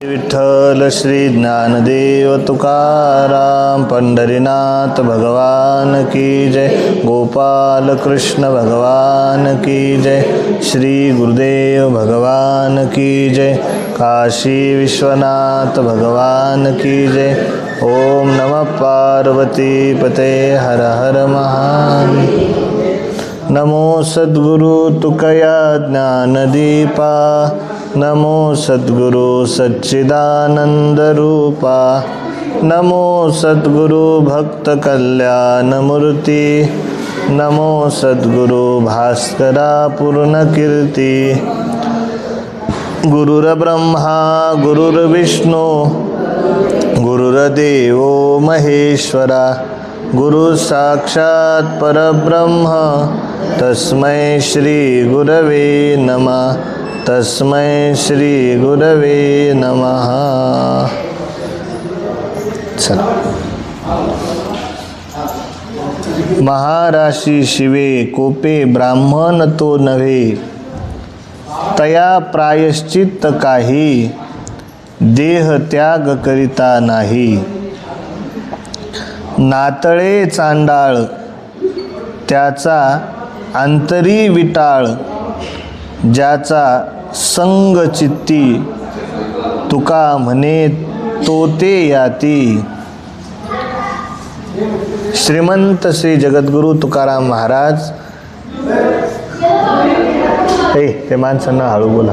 विठ्ठल श्री ज्ञानदेव तुकाराम पंढरीनाथ भगवान की जय। गोपाल कृष्ण भगवान की जय। श्री गुरुदेव भगवान की जय। काशी विश्वनाथ भगवान की जय। ओम नमः पार्वती पते हर हर महादेव। नमो सद्गुरु तुकया ज्ञानदीपा। नमो सद्गुरु सच्चिदानंद रूपा। नमो सद्गुरु भक्त कल्याण मूर्ति। नमो सद्गुरु भास्करा पूर्ण कीर्ति। गुरुर्ब्रह्मा गुरुर्विष्णु गुरुर्देवो महेश्वरा। गुरु साक्षात् परब्रह्म तस्मै श्री गुरवे नमः। तस्मै श्री गुरवे नमः। चला। महाराशी शिवे कोपे ब्राह्मण तो नव्हे। तया प्रायश्चित्त काही देह त्याग करिता नाही। नातळे चांडाळ त्याचा अंतरी विटाळ। ज्याचा संग चित्ती तुका म्हणे तो ते याती। श्रीमंत श्री जगद्गुरु तुकाराम महाराज ते माणसांना हळू बोला।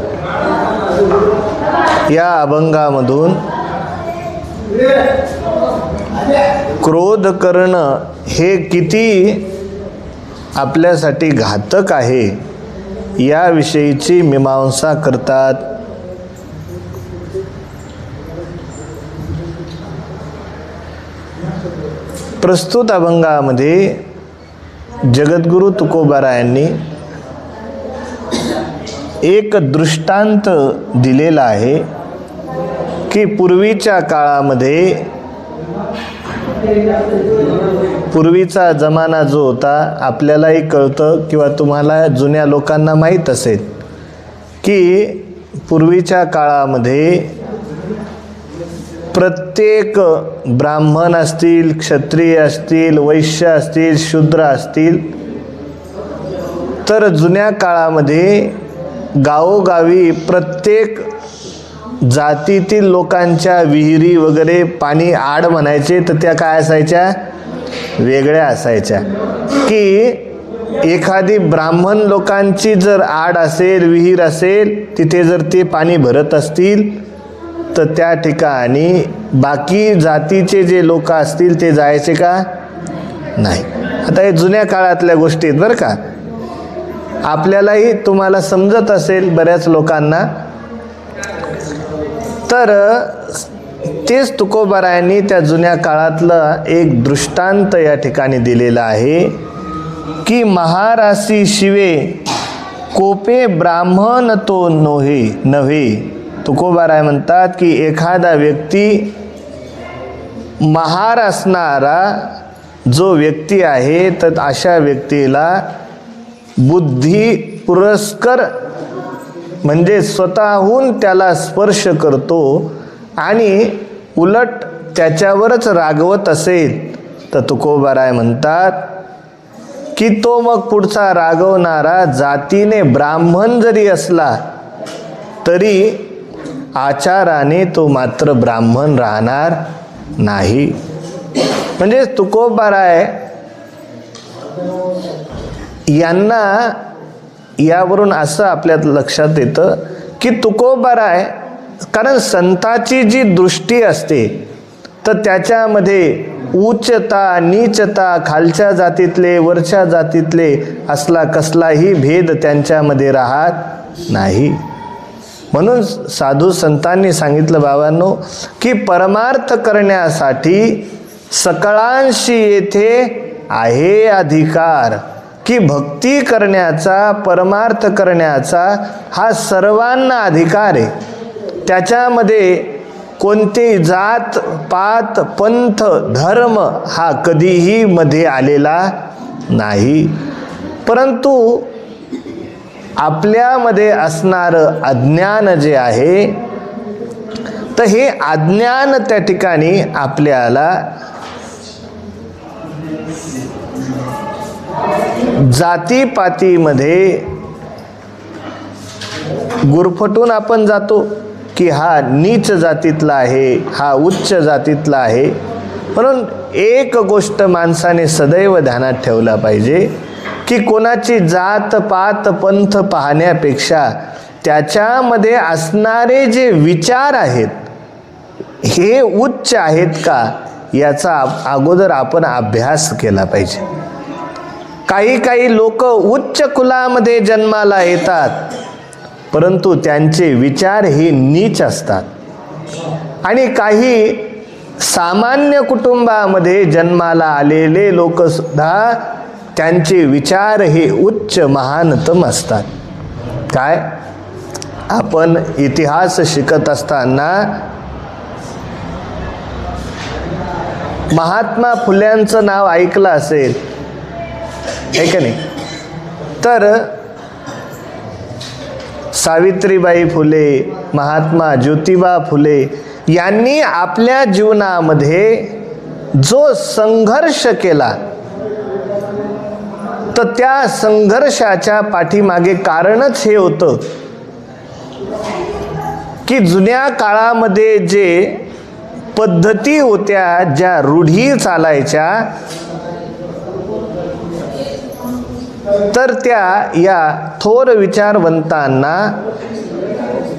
या अभंगामधून क्रोध करणं हे किती आपल्यासाठी घातक आहे याविषयीची मीमांसा करतात। प्रस्तुत अभंगामध्ये जगद्गुरु तुकोबारायांनी एक दृष्टांत दिलेला आहे की पूर्वीच्या काळामध्ये पूर्वीचा जमाना जो होता आपल्यालाही कळतं किंवा तुम्हाला जुन्या लोकांना माहीत असेल की पूर्वीच्या काळामध्ये प्रत्येक ब्राह्मण असतील, क्षत्रिय असतील, वैश्य असतील, शूद्र असतील, तर जुन्या काळामध्ये गावोगावी प्रत्येक जातीतील लोकांच्या विहिरी वगैरे पाणी आड म्हणायचे तर त्या काय असायच्या, वेगळ्या असायच्या। की एखादी ब्राह्मण लोकांची जर आड असेल, विहीर असेल, तिथे जर ते पाणी भरत असतील तर त्या ठिकाणी बाकी जातीचे जे लोक असतील ते जायचे का नाही। आता हे जुन्या काळातल्या गोष्टी आहेत बरं का। आपल्यालाही तुम्हाला समजत असेल बऱ्याच लोकांना। तर तेच तुकोबारायांनी त्या जुन्या काळातलं एक दृष्टांत या ठिकाणी दिलेला आहे की महारासी शिवे कोपे ब्राह्मण तो नव्हे। तुकोबाराय म्हणतात की एखादा व्यक्ती महार असणारा जो व्यक्ती आहे तर अशा व्यक्तीला बुद्धी पुरस्कर म्हणजे स्वतःहून त्याला स्पर्श करतो आणि उलट त्याच्यावरच रागवत असेल तर तुकोबाराय म्हणतात की तो मग पुढचा रागवणारा जातीने ब्राह्मण जरी असला तरी आचाराने तो मात्र ब्राह्मण राहणार नाही। म्हणजे तुकोबाराय यांना यावरून असं आपल्या लक्षात येतं की तुकोबाराय कारण संताची जी दृष्टी असते तर त्याच्यामध्ये उच्चता नीचता, खालच्या जातीतले वरच्या जातीतले असला कसलाही भेद त्यांच्यामध्ये राहत नाही। म्हणून साधू संतांनी सांगितलं बाबांनो की परमार्थ करण्यासाठी सकळांशी येथे आहे अधिकार। की भक्ती करण्याचा, परमार्थ करण्याचा हा सर्वांना अधिकार आहे। त्याच्यामध्ये कोणतेही जात पात पंथ धर्म हा कधीही मध्ये आलेला नाही। परंतु आपल्यामध्ये असणारं अज्ञान जे आहे तर हे अज्ञान त्या ठिकाणी आपल्याला जातीपातीमध्ये गुरफटून आपण जातो की हा नीच जातीतला आहे, हा उच्च जातीतला आहे. म्हणून एक गोष्ट माणसाने सदैव ध्यानात ठेवला पाहिजे की कोणाची जात पात पंथ पाहण्यापेक्षा त्याच्यामध्ये असणारे जे विचार आहेत हे उच्च आहेत का याचा अगोदर आपण अभ्यास केला पाहिजे. काही लोक उच्च कुलामध्ये जन्माला येतात परंतु त्यांचे विचार हे नीच असतात, आणि काही सामान्य कुटुंबामध्ये जन्माला आलेले लोक सुद्धा त्यांचे विचार हे उच्च महानतम असतात. काय आपण इतिहास शिकत असताना महात्मा फुल्यांचं नाव ऐकलं असेल, आहे का नाही? तर सावित्रीबाई फुले, महात्मा ज्योतिबा फुले यांनी आपल्या जीवनामध्ये जो संघर्ष केला तर त्या संघर्षाच्या पाठीमागे कारणच हे होतं की जुन्या काळामध्ये जे पद्धती होत्या, ज्या रूढी चालायच्या, तर त्या या थोर विचारवंतांना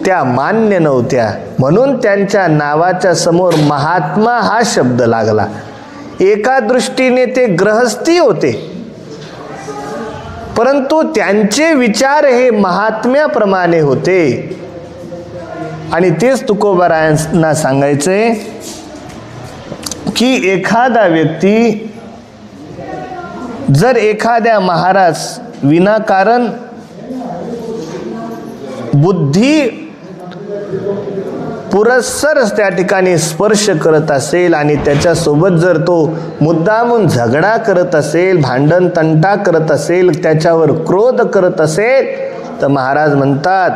त्या मान्य नव्हत्या. म्हणून त्यांच्या नावाच्या समोर महात्मा हा शब्द लागला. एका दृष्टीने ते ग्रहस्थी होते परंतु त्यांचे विचार हे महात्म्याप्रमाणे होते. आणि तेच तुकोबारायांना सांगायचे की एखादा व्यक्ती जर एखाद्या महाराज विनाकारण बुद्धी पुरस्सर त्या ठिकाणी स्पर्श करत असेल आणि त्याच्यासोबत जर तो मुद्दामून झगडा करत असेल, भांडण तंटा करत असेल, त्याच्यावर क्रोध करत असेल, तर महाराज म्हणतात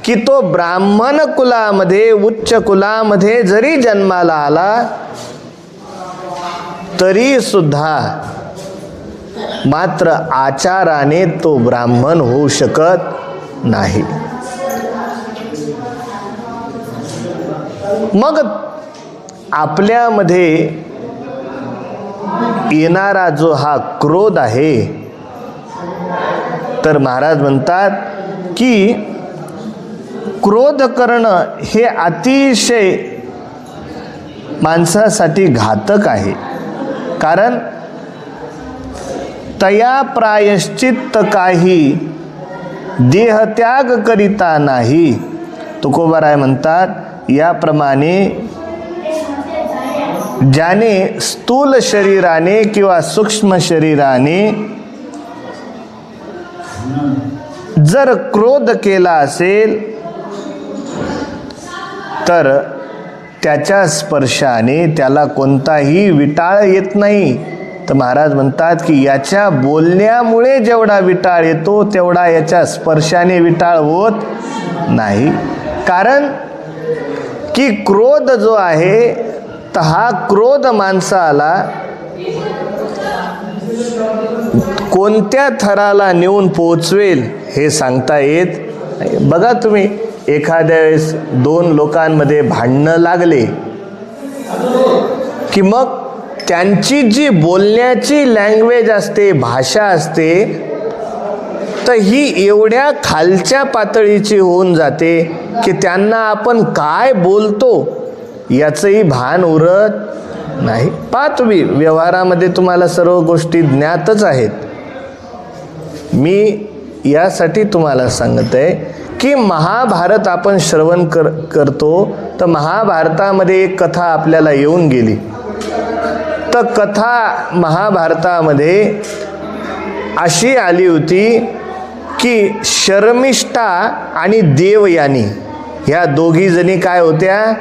की तो ब्राह्मण कुलामध्ये उच्च कुलामध्ये जरी जन्माला आला तरी सुद्धा मात्र आचाराने तो ब्राह्मण होऊ शकत नाही. मग आपल्यामध्ये येणारा जो हा क्रोध आहे, तर महाराज म्हणतात की क्रोध करणं हे अतिशय माणसासाठी घातक आहे. कारण तया प्रायश्चित्त काही देहत्याग करिता नाही. तुकोबाराय म्हणतात याप्रमाणे ज्याने स्थूल शरीराने किंवा सूक्ष्म शरीराने जर क्रोध केला असेल तर त्याच्या स्पर्शाने त्याला कोणताही विटाळ येत नाही. तर महाराज म्हणतात की याच्या बोलण्यामुळे जेवढा विटाळ येतो तेवढा याच्या स्पर्शाने विटाळ होत नाही. कारण की क्रोध जो आहे तर हा क्रोध माणसाला कोणत्या थराला नेऊन पोहोचवेल हे सांगता येत नाही. बघा तुम्ही, एखाद्या वेळेस दोन लोकांमध्ये भांडणं लागले की मग त्यांची जी बोलण्याची लँग्वेज असते, भाषा असते, तर ही एवढ्या खालच्या पातळीची होऊन जाते की त्यांना आपण काय बोलतो याचंही भान उरत नाही. पहा तुम्ही, व्यवहारामध्ये तुम्हाला सर्व गोष्टी ज्ञातच आहेत. मी यासाठी तुम्हाला सांगत आहे की महाभारत आपण श्रवण करतो, तर महाभारतामध्ये एक कथा आपल्याला येऊन गेली. तर कथा महाभारतामध्ये अशी आली होती की शर्मिष्ठा आणि देवयानी ह्या दोघी जणी काय होत्या,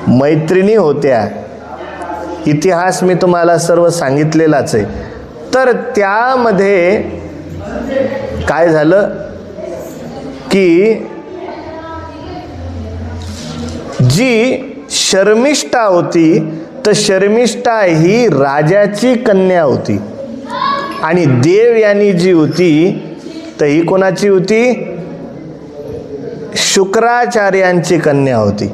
मैत्रिणी होत्या. इतिहास मी तुम्हाला सर्व सांगितलेलाच आहे. तर त्यामध्ये काय झालं की जी शर्मिष्ठा होती, तर शर्मिष्ठा ही राजाची कन्या होती आणि देवयानी जी होती तर ही कोणाची होती? शुक्राचार्यांची कन्या होती.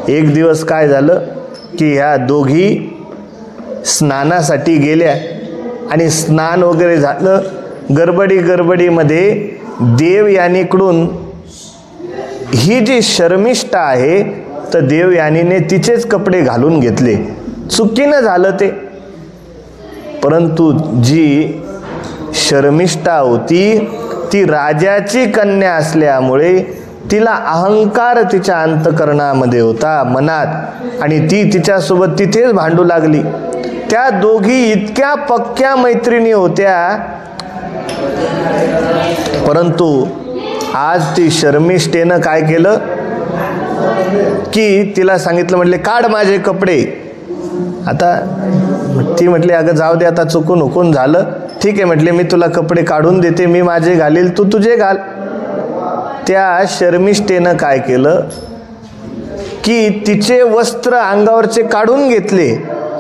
एक दिवस काय झालं की ह्या दोघी स्नानासाठी गेल्या आणि स्नान वगैरे झालं. गडबडीमध्ये देवयानीकडून ही जी शर्मिष्ठा आहे तर देवयानीने तिचेच कपडे घालून घेतले. चुकीनं झालं ते, परंतु जी शर्मिष्ठा होती ती राजाची कन्या असल्यामुळे तिला अहंकार तिच्या अंतःकरणामध्ये होता, मनात, आणि ती तिच्यासोबत तिथेच भांडू लागली. त्या दोघी इतक्या पक्क्या मैत्रिणी होत्या, परंतु आज ती शर्मिष्ठेनं काय केलं की तिला सांगितलं, म्हटले काढ माझे कपडे. आता ती म्हटली अगं जाऊ दे, आता चुकून हुकून झालं, ठीक आहे म्हटले मी तुला कपडे काढून देते, मी माझे घालील, तू तुझे घाल. त्या शर्मिष्ठेनं काय केलं की तिचे वस्त्र अंगावरचे काढून घेतले.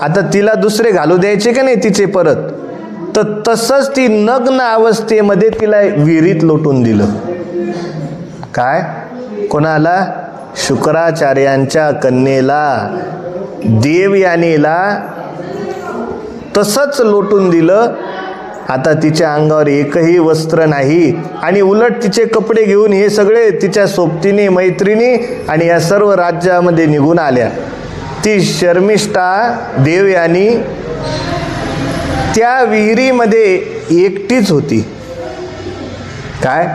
आता तिला दुसरे घालू द्यायचे का नाही तिचे परत, तर तसंच ती नग्न अवस्थेमध्ये तिला विहिरीत लोटून दिलं. काय? कोणाला? शुक्राचार्यांच्या कन्येला, देवयानीला तसंच लोटून दिलं. आता तिच्या अंगावर एकही वस्त्र नाही आणि उलट तिचे कपडे घेऊन हे सगळे तिच्या सोबतीने मैत्रिणी आणि या सर्व राज्यामध्ये निघून आल्या. ती शर्मिष्ठा देवयानी त्या विहिरीमध्ये एकटीच होती. काय?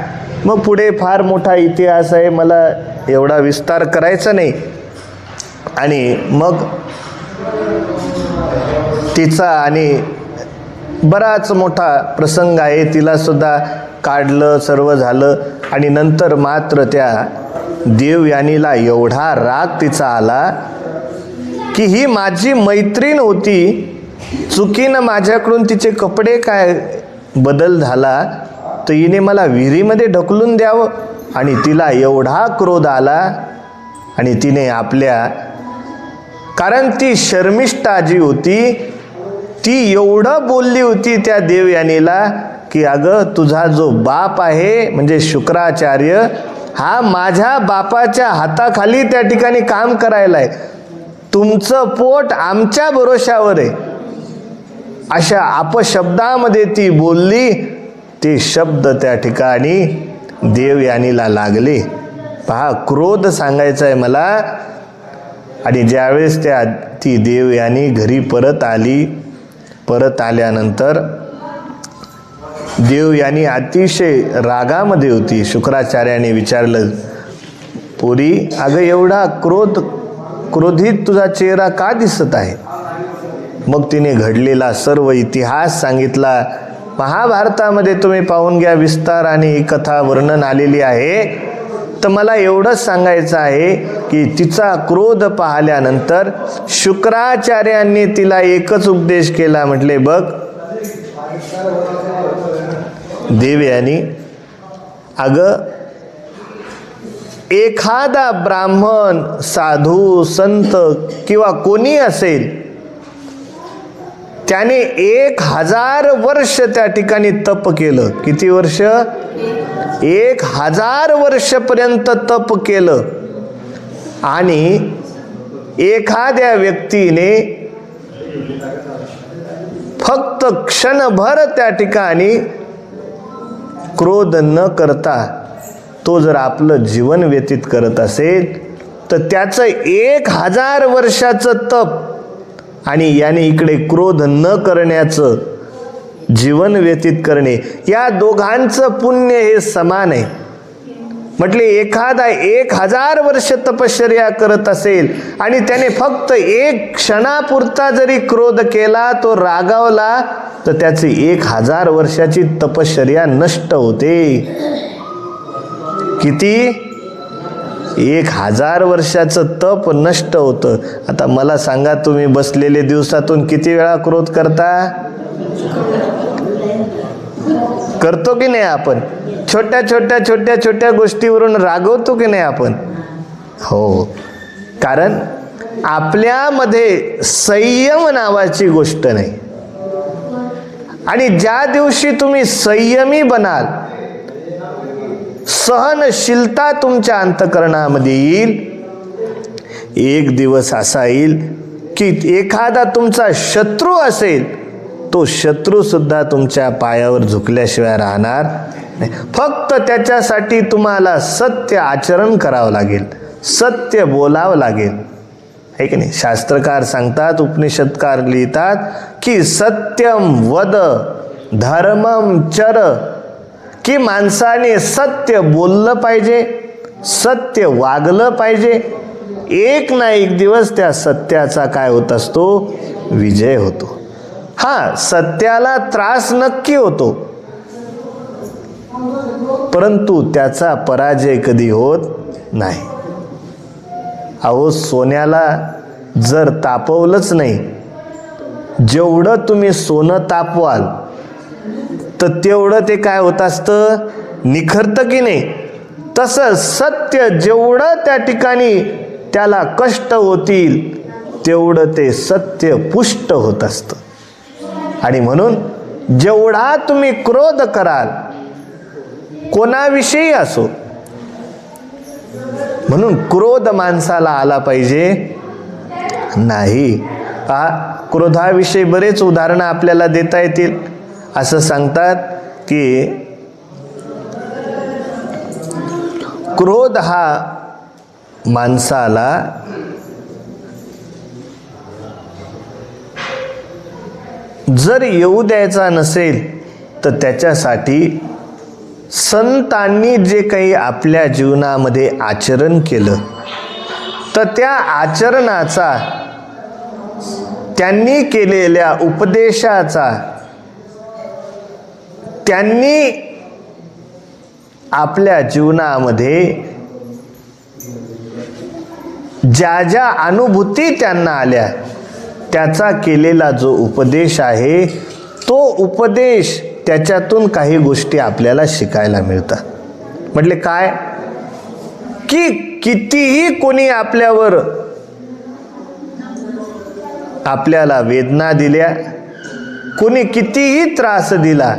मग पुढे फार मोठा इतिहास आहे, मला एवढा विस्तार करायचा नाही. आणि मग तिचा आणि बराच मोठा प्रसंग आहे, तिला सुद्धा काढलं, सर्व झालं. आणि नंतर मात्र त्या देवयानीला एवढा राग तिचा आला की ही माझी मैत्रीण होती, चुकीनं माझ्याकडून तिचे कपडे काय बदल झाला तर हिने मला विहिरीमध्ये ढकलून द्यावं. आणि तिला एवढा क्रोध आला आणि तिने आपल्या, कारण ती शर्मिष्ठा जी होती ती एवढं बोलली होती त्या देवयानीला की अगं तुझा जो बाप आहे म्हणजे शुक्राचार्य, हा माझ्या बापाच्या हाताखाली त्या ठिकाणी काम करायला आहे, तुमचं पोट आमच्या भरोशावर आहे, अशा अपशब्दामध्ये ती बोलली. ते शब्द त्या ठिकाणी देवयानीला लागले. पहा, क्रोध सांगायचा आहे मला. आणि ज्यावेळेस ती देवयानी घरी परत आली, परत आल्यानंतर देवयानी अतिशय रागामध्ये होती. शुक्राचार्याने विचारलं, पोरी अगं एवढा क्रोधित तुझा चेहरा का दिसत आहे? मग तिने घडलेला सर्व इतिहास सांगितला. महाभारतामध्ये तुम्ही पाहून घ्या, विस्तार आणि ही कथा वर्णन आलेली आहे. तर मला एवढंच सांगायचं आहे की तिचा क्रोध पाहिल्यानंतर शुक्राचार्यांनी तिला एकच उपदेश केला. म्हटले बघ देवयानी, अगं एखादा ब्राह्मण, साधू, संत किंवा कोणी असेल, त्याने 1000 वर्ष त्या ठिकाणी तप केलं. किती वर्ष? 1000 वर्षपर्यंत तप केलं. आणि एखाद्या व्यक्तीने फक्त क्षणभर त्या ठिकाणी क्रोध न करता तो जर आपलं जीवन व्यतीत करत असेल तर त्याचं 1000 वर्षाचं तप आणि याने इकडे क्रोध न करण्याचं जीवन व्यतीत करणे, या दोघांचं पुण्य हे समान आहे. म्हटले एखादा 1000 वर्ष तपश्चर्या करत असेल आणि त्याने फक्त एक क्षणापुरता जरी क्रोध केला, तो रागावला, तर त्याची 1000 वर्षाची तपश्चर्या नष्ट होते. किती? 1000 वर्षाचं तप नष्ट होतं. आता मला सांगा, तुम्ही बसलेले दिवसातून किती वेळा क्रोध करतो की नाही आपण? छोट्या गोष्टीवरून रागवतो की नाही आपण? हो, कारण आपल्यामध्ये संयम नावाची गोष्ट नाही. आणि ज्या दिवशी तुम्ही संयमी बनाल, सहनशीलता तुमच्या अंतःकरणामध्ये येईल, एक दिवस असा येईल की एखादा तुमचा शत्रू असेल, तो शत्रू सुद्धा तुमच्या पायावर झुकल्याशिवाय राहणार नाही. फक्त त्याच्यासाठी तुम्हाला सत्य आचरण करावं लागेल, सत्य बोलावं लागेल, है की नाही. शास्त्रकार सांगतात, उपनिषदकार लिहितात की सत्यम वद धर्मम चर, की माणसाने सत्य बोललं पाहिजे, सत्य वागलं पाहिजे. एक ना एक दिवस त्या सत्याचा काय होत असतो, विजय होतो. हा, सत्याला त्रास नक्की होतो, परंतु त्याचा पराजय कधी होत नाही. अहो, सोन्याला जर तापवलंच नाही, जेवढं तुम्ही सोनं तापवाल तर तेवढं ते काय होत असतं, निखरतं की नाही. तसं सत्य जेवढं त्या ठिकाणी त्याला कष्ट होतील, तेवढं ते सत्य पुष्ट होत असतं. आणि म्हणून जेवढा तुम्ही क्रोध कराल, कोणाविषयी असो, म्हणून क्रोध माणसाला आला पाहिजे नाही. क्रोधाविषयी बरेच उदाहरणं आपल्याला देता येतील. असं सांगतात की क्रोध हा माणसाला जर येऊ द्यायचा नसेल, तर त्याच्यासाठी संतांनी जे काही आपल्या जीवनामध्ये आचरण केलं, तर त्या आचरणाचा, त्यांनी केलेल्या उपदेशाचा, त्यांनी आपल्या जीवनामध्ये ज्या ज्या अनुभूती त्यांना आल्या, त्याचा केलेला जो उपदेश आहे, तो उपदेश, त्याच्यातून काही गोष्टी आपल्याला शिकायला मिळतात. म्हटले काय, की कितीही कोणी आपल्यावर आपल्याला वेदना दिल्या, कोणी कितीही त्रास दिला,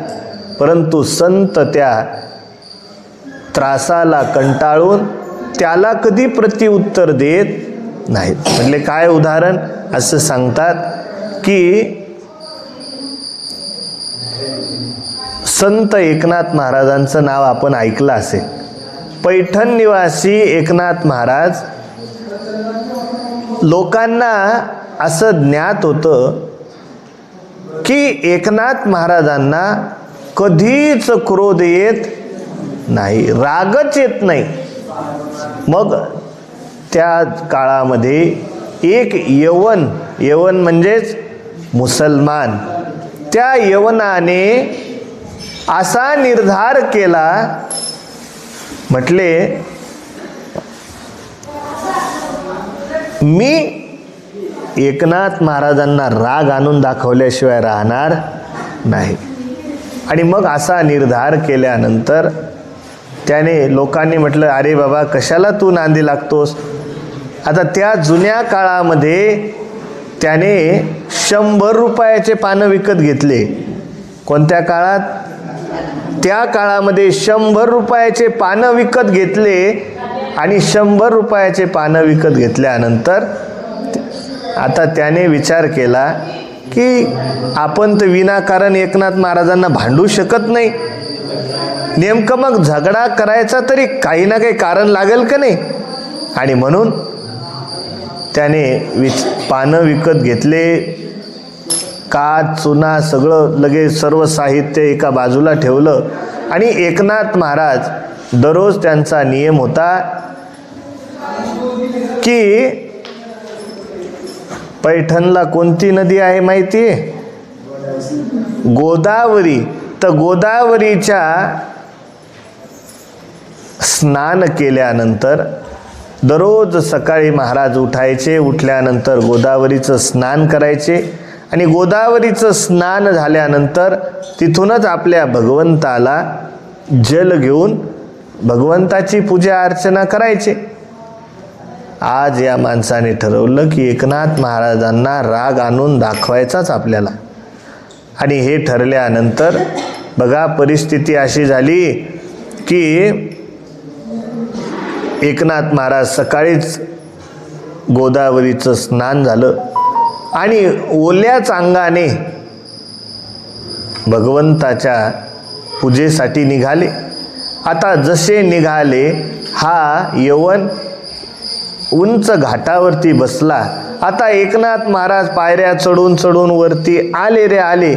परंतु संत त्या त्रासाला कंटाळून त्याला कधी प्रत्युत्तर देत नाहीत. म्हटले काय उदाहरण, असं सांगतात की संत एकनाथ महाराजांचं नाव आपण ऐकलं असेल. पैठण निवासी एकनाथ महाराज, लोकांना असं ज्ञात होतं की एकनाथ महाराजांना कधीच क्रोध येत नाही, रागच येत नाही. मग त्या काळामध्ये एक यवन म्हणजेच मुसलमान, त्या यवनाने असा निर्धार केला, म्हटले मी एकनाथ महाराजांना राग आणून दाखवल्याशिवाय राहणार नाही. आणि मग असा निर्धार केल्यानंतर त्याने, लोकांनी म्हटलं अरे बाबा कशाला तू नांदी लागतोस. आता त्या जुन्या काळामध्ये त्याने 100 रुपयाचे पानं विकत घेतले. कोणत्या काळात, त्या काळामध्ये 100 रुपयाचे पानं विकत घेतले. आणि 100 रुपयाचे पानं विकत घेतल्यानंतर आता त्याने विचार केला की आपण तर विनाकारण एकनाथ महाराजांना भांडू शकत नाही, नेमकं मग झगडा करायचा तरी काही ना काही कारण लागेल का नाही. आणि म्हणून त्याने पानं विकत घेतले, काच चुना सगळं लगेच सर्व साहित्य एका बाजूला ठेवलं. आणि एकनाथ महाराज, दररोज त्यांचा नियम होता की पैठणला कोणती नदी आहे माहिती आहे, गोदावरी. तर गोदावरीच्या स्नान केल्यानंतर दररोज सकाळी महाराज उठायचे, उठल्यानंतर गोदावरीचं स्नान करायचे. आणि गोदावरीचं स्नान झाल्यानंतर तिथूनच आपल्या भगवंताला जल घेऊन भगवंताची पूजा अर्चना करायचे. आज या माणसाने ठरवलं की एकनाथ महाराजांना राग आणून दाखवायचाच आपल्याला. आणि हे ठरल्यानंतर बघा परिस्थिती अशी झाली की एकनाथ महाराज सकाळीच गोदावरीचं स्नान झालं आणि ओल्याच अंगाने भगवंताच्या पूजेसाठी निघाले. आता जसे निघाले हा यवन उंच घाटावरती बसला. आता एकनाथ महाराज पायऱ्या चढून चढून वरती आले रे आले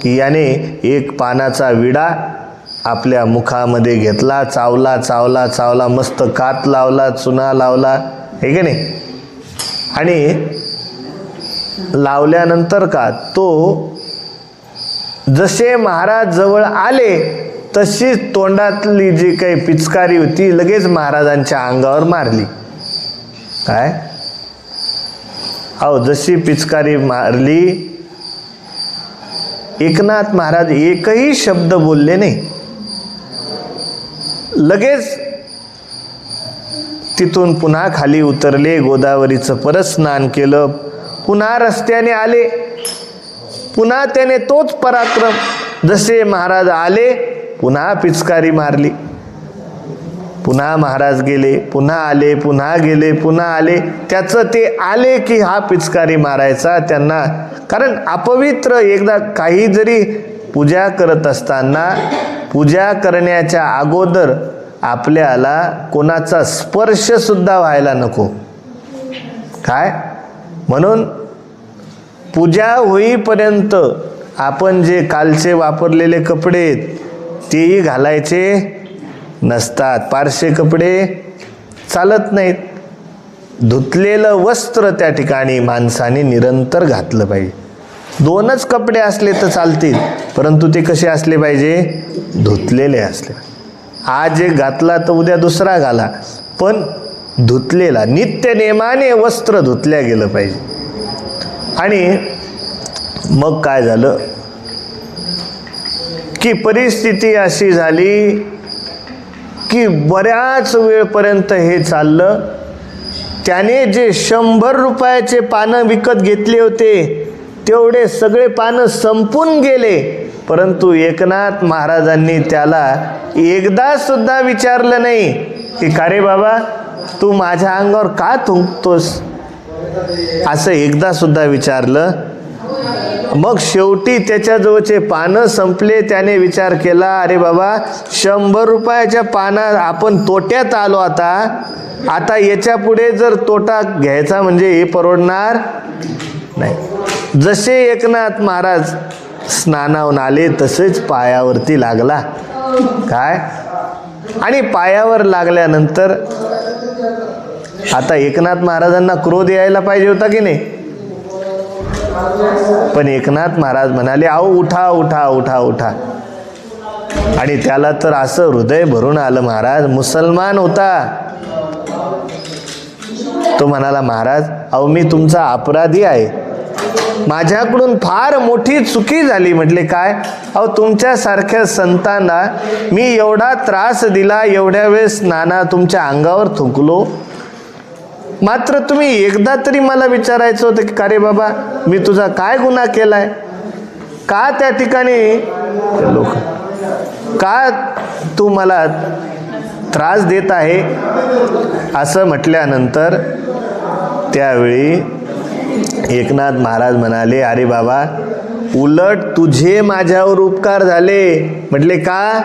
की याने एक पानाचा विडा आपल्या मुखामध्ये घेतला, चावला चावला चावला, मस्त कात लावला, चुना लावला, हे की नाही. आणि लावल्यानंतर का तो जसे महाराज जवळ आले तशीच तोंडातली जी काही पिचकारी होती लगेच महाराजांच्या अंगावर मारली. काय अहो, जशी पिचकारी मारली, एकनाथ महाराज एकही शब्द बोलले नाही. लगेच तिथून पुन्हा खाली उतरले, गोदावरीचं परत स्नान केलं, पुन्हा रस्त्याने आले, पुन्हा त्याने तोच पराक्रम. जसे महाराज आले पुन्हा पिचकारी मारली, पुन्हा महाराज गेले, पुन्हा आले, पुन्हा गेले, पुन्हा आले. त्याचं ते आले की हा पिचकारी मारायचा त्यांना. कारण अपवित्र एकदा काही जरी पूजा करत असताना पूजा करण्याच्या अगोदर आपल्याला कोणाचा स्पर्श सुद्धा व्हायला नको. काय म्हणून पूजा होईपर्यंत आपण जे कालचे वापरलेले कपडे तेही घालायचे नसतात. पारसे कपडे चालत नाहीत. धुतलेलं वस्त्र त्या ठिकाणी माणसाने निरंतर घातलं पाहिजे. दोनच कपडे असले तर चालतील, परंतु ते कसे असले पाहिजे? धुतलेले असले. आज एक घातला तर उद्या दुसरा घाला, पण धुतलेला, नित्य नेमाने वस्त्र धुतल्या गेलं पाहिजे. आणि मग काय झालं की परिस्थिती अशी झाली की बऱ्याच वेळपर्यंत हे चाललं. त्याने जे 100 रुपयाचे पानं विकत घेतले होते तेवढे सगळे पानं संपून गेले. परंतु एकनाथ महाराजांनी त्याला एकदा सुद्धा विचारलं नाही की का रे बाबा तू माझ्या अंगावर का थुंकतोस, असं एकदा सुद्धा विचारलं. मग शेवटी त्याच्याजवळचे पानं संपले. त्याने विचार केला, अरे बाबा 100 रुपयाच्या पाना आपण तोट्यात आलो. आता याच्या पुढे जर तोटा घ्यायचा म्हणजे हे परवडणार नाही. जसे एकनाथ महाराज स्नानावून आले तसेच पायावरती लागला. काय आणि पायावर लागल्यानंतर आता एकनाथ महाराजांना क्रोध यायला पाहिजे होता की नाही, पण एकनाथ महाराज म्हणाले, अहो उठा उठा उठा उठा. आणि त्याला तर असं हृदय भरून आलं. महाराज मुसलमान होता. तो म्हणाला, महाराज अहो मी तुमचा अपराधी आहे, माझ्याकडून फार मोठी चुकी झाली. म्हटले काय? अहो तुमच्यासारख्या संतांना मी एवढा त्रास दिला, एवढ्या वेळेस नाना तुमच्या अंगावर थुंकलो, मात्र तुम्ही एकदा तरी मला विचारायचं होतं की का रे बाबा मी तुझा काय गुन्हा केलाय, का त्या ठिकाणी लोक का तू मला त्रास देत आहे. असं म्हटल्यानंतर त्यावेळी एकनाथ महाराज म्हणाले, अरे बाबा उलट तुझे माझ्यावर उपकार झाले. म्हटले का?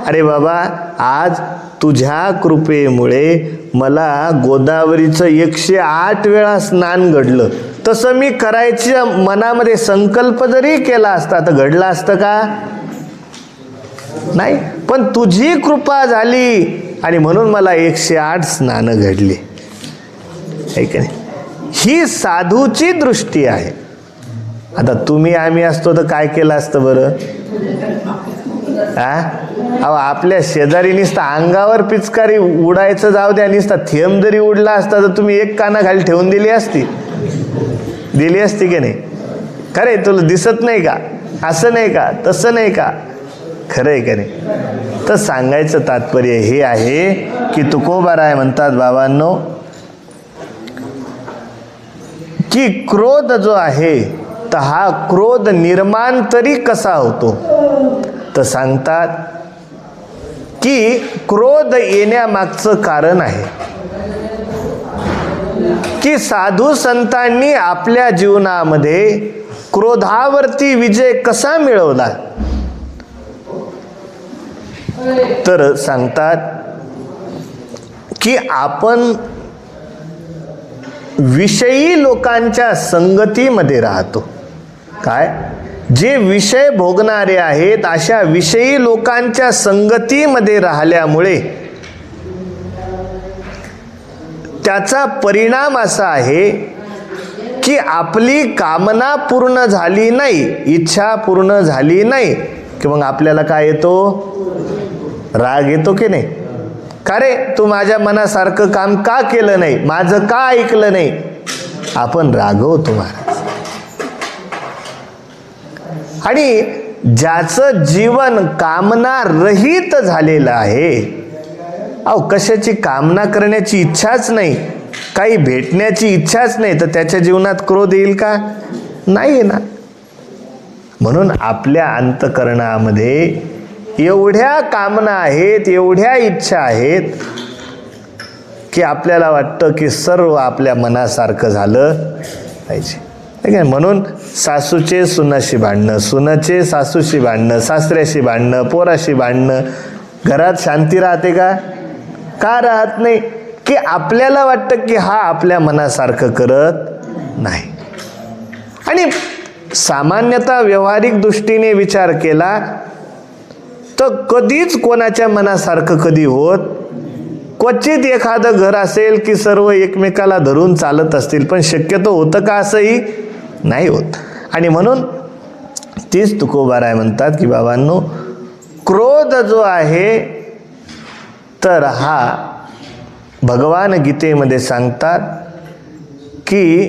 अरे बाबा आज तुझ्या कृपेमुळे मला गोदावरीचं 108 वेळा स्नान घडलं. तसं मी करायच्या मनामध्ये संकल्प जरी केला असता तर घडलं असतं का? नाही. पण तुझी कृपा झाली आणि म्हणून मला 108 स्नानं घडली. आहे की नाही? ही साधूची दृष्टी आहे. आता तुम्ही आम्ही असतो तर काय केलं असतं बरं? अहो आपल्या शेजारी नुसता अंगावर पिचकारी उडायचं जाऊ द्या, नुसता थेंब जरी उडला असता तर तुम्ही एक कानाखाली ठेवून दिली असती की नाही? खरे तुला दिसत नाही का? असं नाही का? तसं नाही का? खरं आहे का नाही? तर सांगायचं तात्पर्य हे आहे की तुकोबाराय म्हणतात, बाबांनो की क्रोध जो आहे तर हा क्रोध निर्माण तरी कसा होतो, तर सांगतात की क्रोध येण्यामागचं कारण आहे की साधू संतांनी आपल्या जीवनामध्ये क्रोधावरती विजय कसा मिळवला. तर सांगतात की आपण विषयी लोकांच्या संगतीमध्ये राहतो. काय, जे विषय भोगणारे आहेत अशा विषयी लोकांच्या संगतीमध्ये राहिल्यामुळे त्याचा परिणाम असा आहे की आपली कामना पूर्ण झाली नाही, इच्छा पूर्ण झाली नाही की मग आपल्याला काय येतो, राग येतो की नाही. का रे तू माझ्या मनासारखं काम का केलं नाही, माझं का ऐकलं नाही, आपण रागवतो महाराज. आणि ज्याचं जीवन कामना रहित झालेलं आहे, अहो कशाची कामना करण्याची इच्छाच नाही, काही भेटण्याची इच्छाच नाही, तर त्याच्या जीवनात क्रोध येईल का, नाही ना. म्हणून आपल्या अंतःकरणामध्ये एवढ्या कामना आहेत, एवढ्या इच्छा आहेत की आपल्याला वाटतं की सर्व आपल्या मनासारखं झालं पाहिजे. ठीक आहे. म्हणून सासूचे सुनाशी भांडणं, सुनाचे सासूशी भांडणं, सासऱ्याशी भांडणं, पोराशी भांडणं, घरात शांती राहते का, का राहत नाही, की आपल्याला वाटतं की हा आपल्या मनासारखं करत नाही. आणि सामान्यतः व्यावहारिक दृष्टीने विचार केला तर कधीच कोणाच्या मनासारखं कधी होत, क्वचित एखादं घर असेल की सर्व एकमेकाला धरून चालत असतील, पण शक्यतो होतं का असंही नाही होत. आणि म्हणून तीच तुकोबाराय म्हणतात की बाबांनो, क्रोध जो आहे तर हा भगवान गीतेमध्ये सांगतात की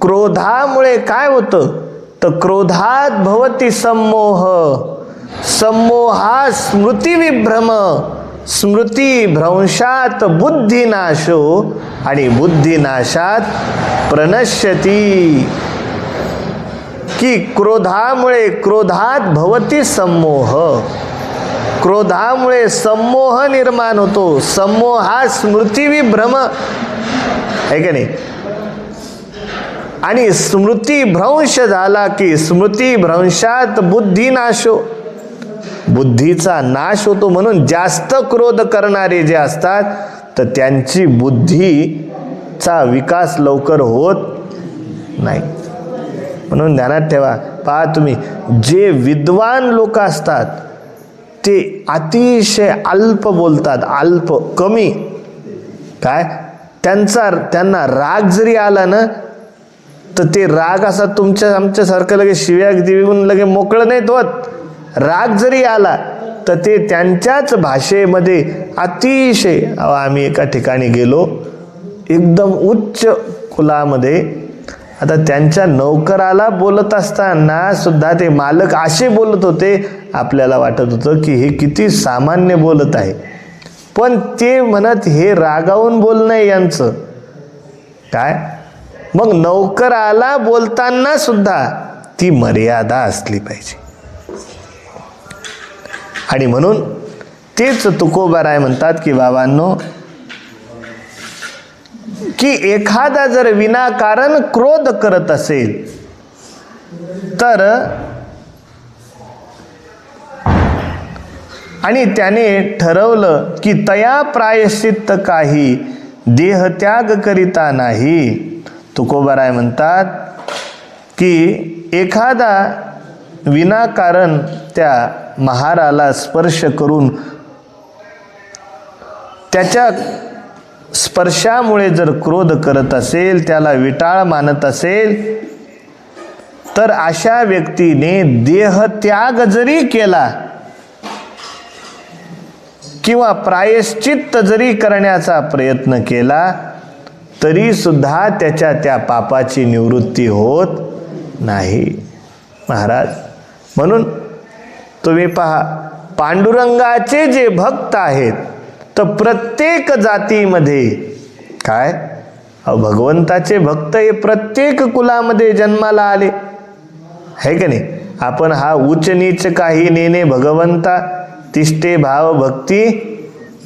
क्रोधामुळे काय होतं, तर क्रोधात भवती सम्मोह, सम्मोहा स्मृतिविभ्रम, स्मृतिभ्रंशात बुद्धिनाशो, आणि बुद्धिनाशात प्रणश्यती. की क्रोधामुळे, क्रोधात भवती सम्मोह, क्रोधामुळे सम्मोह निर्माण होतो. सम्मोह हा स्मृतिविभ्रम आहे का नाही, आणि स्मृतिभ्रंश झाला की स्मृतिभ्रंशात बुद्धिनाशो, बुद्धीचा नाश होतो. म्हणून जास्त क्रोध करणारे जे असतात तर त्यांची बुद्धीचा विकास लवकर होत नाही. म्हणून ध्यानात ठेवा. पहा तुम्ही, जे विद्वान लोक असतात ते अतिशय अल्प बोलतात, अल्प, कमी. काय, त्यांना राग जरी आला ना तर ते राग असा तुमच्या आमच्यासारखं लगे शिव्या देऊन लगे मोकळं नाहीत होत. राग जरी आला तर ते त्यांच्याच भाषेमध्ये अतिशय, आम्ही एका ठिकाणी गेलो एकदम उच्च कुलामध्ये, आता त्यांच्या नौकराला बोलत असताना सुद्धा ते मालक असे बोलत होते, आपल्याला वाटत होतं की हे किती सामान्य बोलत आहे, पण ते म्हणत हे रागावून बोलणं यांचं काय. मग नौकराला बोलताना सुद्धा ती मर्यादा असली पाहिजे. आणि म्हणून तेच तुकोबाराय म्हणतात की बाबांनो, की एखादा जर विनाकारण क्रोध करत असेल तर, आणि त्याने ठरवलं की तया प्रायश्चित्त काही, देहत्याग करिता नाही. तुकोबाराय म्हणतात की एखादा विनाकारण त्या महाराला स्पर्श करून त्याच्या स्पर्शामुळे जर क्रोध करत असेल, त्याला विटाळ मानत असेल, तर अशा व्यक्तीने देहत्याग जरी केला किंवा प्रायश्चित्त जरी करण्याचा प्रयत्न केला तरी सुद्धा त्याच्या त्या पापाची निवृत्ती होत नाही महाराज. म्हणून तुम्ही पहा, पांडुरंगाचे जे भक्त आहेत तर प्रत्येक जातीमध्ये काय, भगवंताचे भक्त हे प्रत्येक कुलामध्ये जन्माला आले, है का नाही. आपण हा उच्च नीच काही नेने भगवंता तिष्ठे भाव भक्ती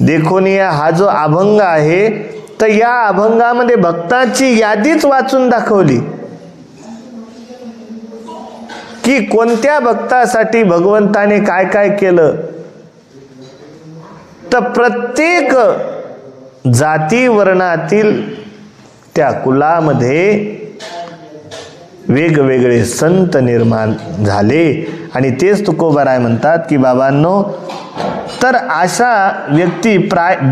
देखोनिया हा जो अभंग आहे, तर या अभंगामध्ये भक्तांची यादीच वाचून दाखवली की कोणत्या भक्तासाठी भगवंताने काय काय केलं. तर प्रत्येक जाती वर्णातील त्या कुलामध्ये वेगवेगळे संत निर्माण झाले. आणि तेच तुकोबाराय म्हणतात की बाबांनो, तर अशा व्यक्ती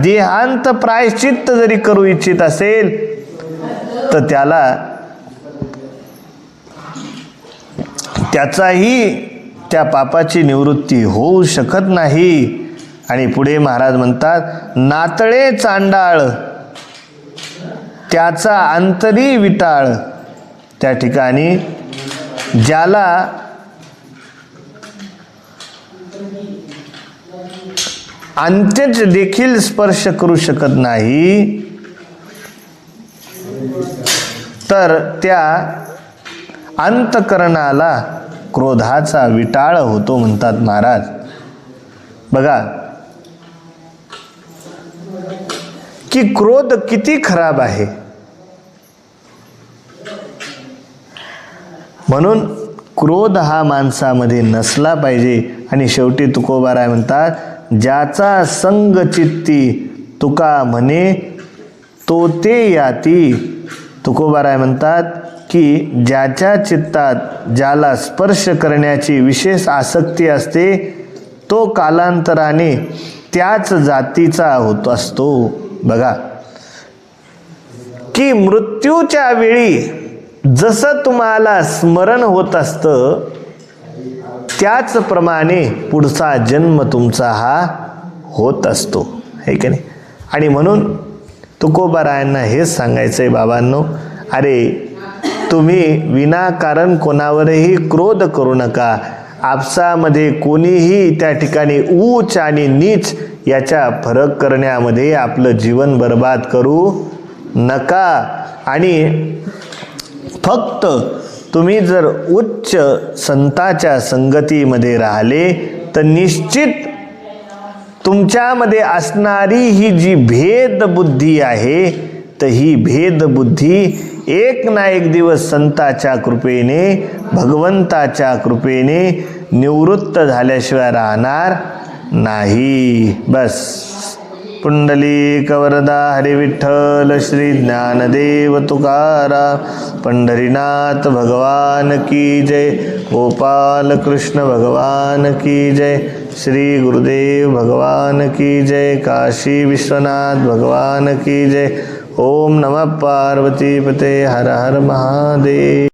देहांत प्रायश्चित्त जरी करू इच्छित असेल तर त्याचाही त्या पापाची निवृत्ती होऊ शकत नाही. आणि पुढे महाराज म्हणतात, नातळे चांडाळ त्याचा अंतरी विटाळ. त्या ठिकाणी ज्याला अंत्यच देखील स्पर्श करू शकत नाही, तर त्या अंतकरणाला क्रोधाचा विटाळ होतो म्हणतात महाराज. बघा की क्रोध किती खराब आहे. म्हणून क्रोध हा माणसामध्ये नसला पाहिजे. आणि शेवटी तुकोबाराय म्हणतात, ज्याचा संग चित्ती तुका म्हणे तो ते याती. तुकोबाराय म्हणतात की ज्याच्या चित्तात ज्याला स्पर्श करण्याची विशेष आसक्ती असते तो कालांतराने त्याच जातीचा होत असतो. बघा की मृत्यूच्या वेळी जसं तुम्हाला स्मरण होत असतं त्याचप्रमाणे पुढचा जन्म तुमचा हा होत असतो, है की नाही. आणि म्हणून तुकोबारायांना हेच सांगायचं आहे, बाबांनो, अरे तुम्ही विनाकारण कोणावरही क्रोध करू नका. आपसामध्ये कोणीही त्या ठिकाणी उच्च आणि नीच याच्या फरक करण्यामध्ये आपलं जीवन बर्बाद करू नका. आणि फक्त तुम्ही जर उच्च संताच्या संगतीमध्ये राहिले तर निश्चित तुमच्यामध्ये असणारी ही जी भेदबुद्धी आहे, तर ही भेदबुद्धी एक ना एक दिवस संताच्या कृपेने, भगवंताच्या कृपेने निवृत्त झाल्याशिवाय राहणार नाही. बस. पुंडलिक वरदा हरी विठ्ठल श्री ज्ञानदेव तुकाराम पंढरीनाथ भगवान की जय. गोपाल कृष्ण भगवान की जय. श्री गुरुदेव भगवान की जय. काशी विश्वनाथ भगवान की जय. ओम नमः पार्वती पते. हर हर महादेव.